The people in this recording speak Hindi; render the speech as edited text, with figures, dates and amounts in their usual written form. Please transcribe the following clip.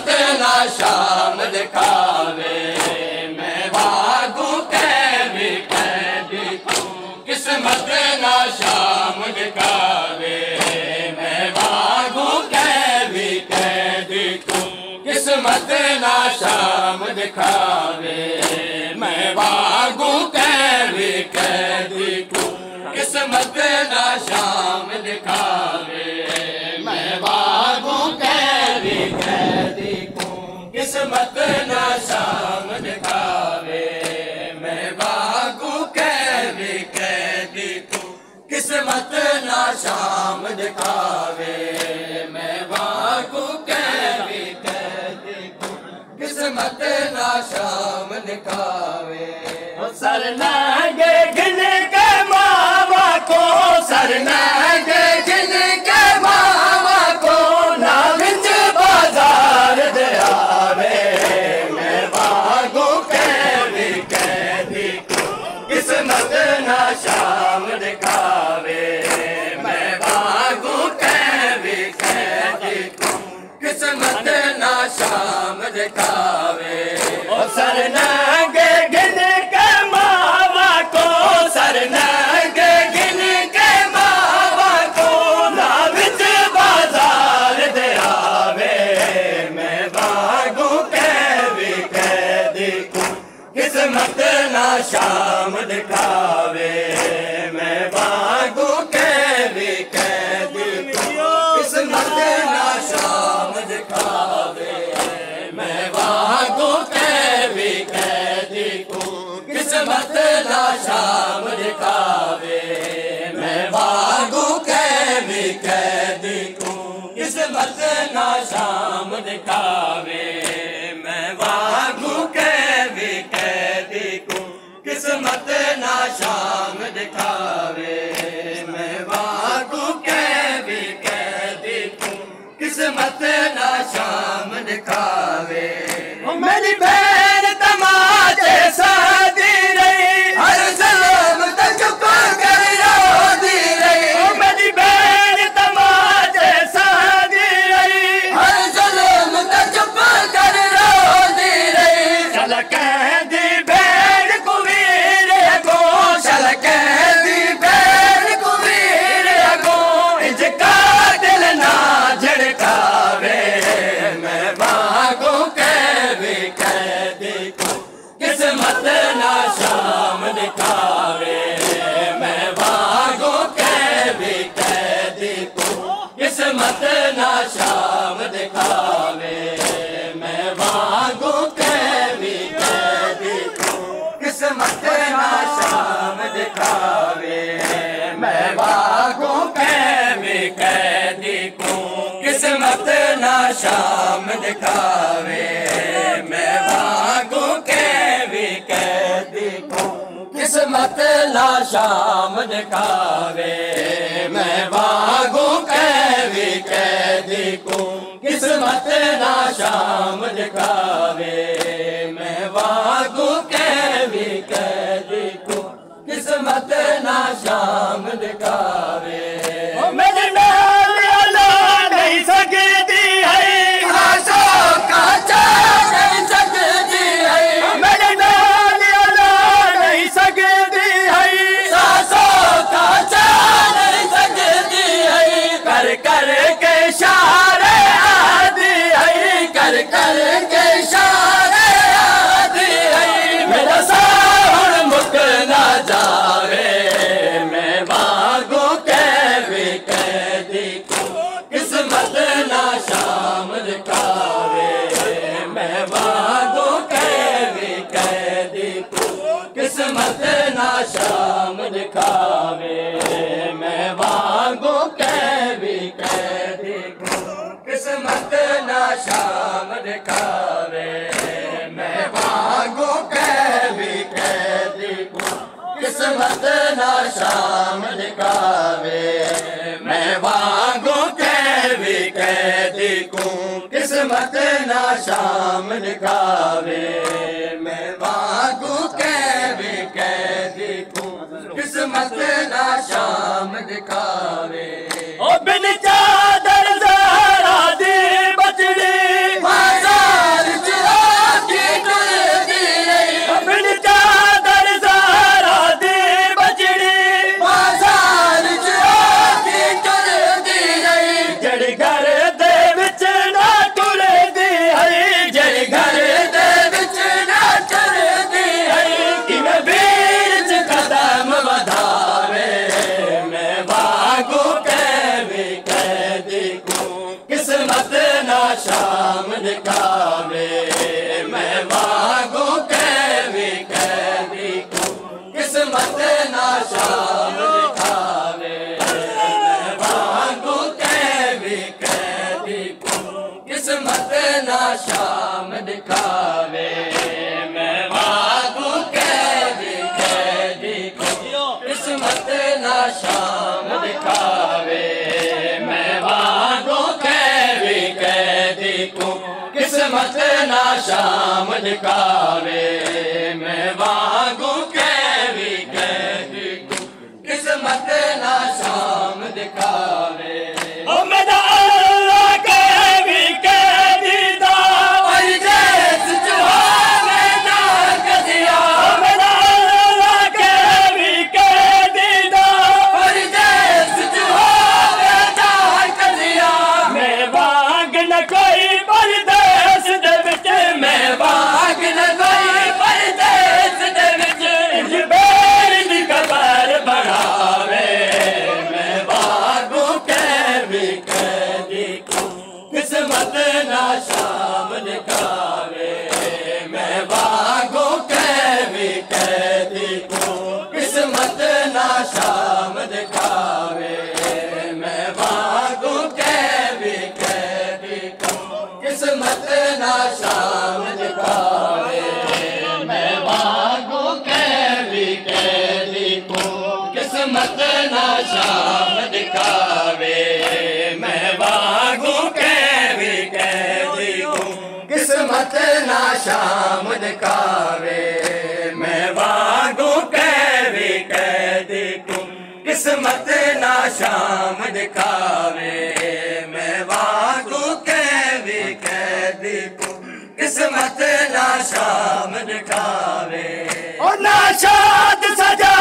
किस्मत ना शाम दिखावे, मैं भागू भी कैदी को किस्मत ना शाम दिखावे, मैं भागू भी कैदी को किस्मत ना शाम दिखावे, मैं भागू भी कैदी को किस्मत ना शाम दिखावे, मैं भागू भी कैदी को किस्मत ना शाम दिखावे, मैं भागू भी कैदी को किस्मत ना शाम दिखावे, मैं भागू भी कैदी को किस्मत ना शाम दिखावे। सरनागे गिन के मावा को, सरनागे गिन के मावा को ना विच बाजार दे आवे, मैं भागू भी कैदी को किस्मत ना शाम दिखावे, मैं भागू भी कैदी को किस्मत ना शाम दिखावे। और सरनागे गिन के मावा को, सरनागे गिन के मावा को ना विच बाजार दे आवे, मैं भागू भी कैदी को किस्मत ना शाम दिखावे, मैं भागू भी कैदी को किस्मत ना शाम दिखावे, मैं भागू भी कैदी को किस्मत ना शाम दिखावे, मैं भागू भी कैदी को किस्मत ना शाम दिखावे, मैं भागू भी कैदी को किस्मत ना शाम दिखावे, मैं भागू भी कैदी को किस्मत ना शाम दिखावे। मेरी बहन तमाचे सादी रही, हर जुल्म तक चुप कर रोती रही, मेरी बहन तमाचे सादी रही, हर जुल्म तक चुप कर रोती रही। चल कहदी बहन को वीर को, चल कहदी बहन को वीर को, इजका दिल ना झड़कावे, मैं भागू भी कैदी को किस्मत ना शाम दिखावे, मैं भागू भी कैदी को किस्मत ना शाम दिखावे, मैं भागू भी कैदी को किस्मत ना शाम दिखावे, मैं भागू भी कैदी को किस्मत ना शाम दिखावे, मैं भागू भी कैदी को किस्मत ना शाम दिखावे, मैं भागू भी कैदी को किस्मत ना शाम दिखावे, मैं भागू भी कैदी को किस्मत ना शाम दिखावे। मेरे नाल अल्लाह नहीं सकती है, आशा का नहीं सकती है, मेरे नाल अल्लाह नहीं सकती है, सासों का नहीं सकती है, कर कर के इशारे आदि है, कर कर के इशारे आदि है, मेरा साहुर मुक ना जावे, मैं भागू भी कैदी को किस्मत ना शाम दिखावे, मैं भागू भी कैदी को किस्मत ना शाम दिखावे, मैं भागू भी कैदी को किस्मत ना शाम दिखावे, मैं भागू भी कैदी को किस्मत ना शाम दिखावे, मैं भागू भी कैदी को किस्मत ना शाम दिखावे, मैं भागू भी कैदी को किस्मत ना शाम दिखावे। ओ बिन चादर ज़हरा दी बचड़ी किस्मत ना शाम दिखावे मैं वांगू कैदी कैदी को किस्मत ना शाम दिखावे मैं वांगू कैदी कैदी को किस्मत ना शाम दिखावे मैं वांगू कैदी कैदी को किस्मत ना शाम दिखावे मैं वांगू कैदी कैदी को किस्मत ना शाम दिखावे ओ मेरा अल्लाह कैदी कैदी दा और जैस जुहाने ना कदिया मेरा अल्लाह कैदी कैदी दा और जैस जुहाने ना कदिया मैं वांग न कोई परदेस दे विच मैं वांग न कोई परदेस दे विच बेर दी कबर बढ़ावे मैं वांगू कैदी कैदी को किस्मत ना शाम दिखावे मैं वांगू कैदी कैदी को किस्मत ना शाम दिखावे मैं वांगू कैदी कैदी को किस्मत ना शाम दिखावे मैं वांगू कैदी कैदी को किस्मत ना शाम दिखावे मैं वांगू कैदी कैदी को किस्मत ना शाम दिखावे मैं वांगू कैदी कैदी को किस्मत ना शाम दिखावे मैं वांगू कैदी कैदी को किस्मत ना शाम दिखावे और नाशाद सजा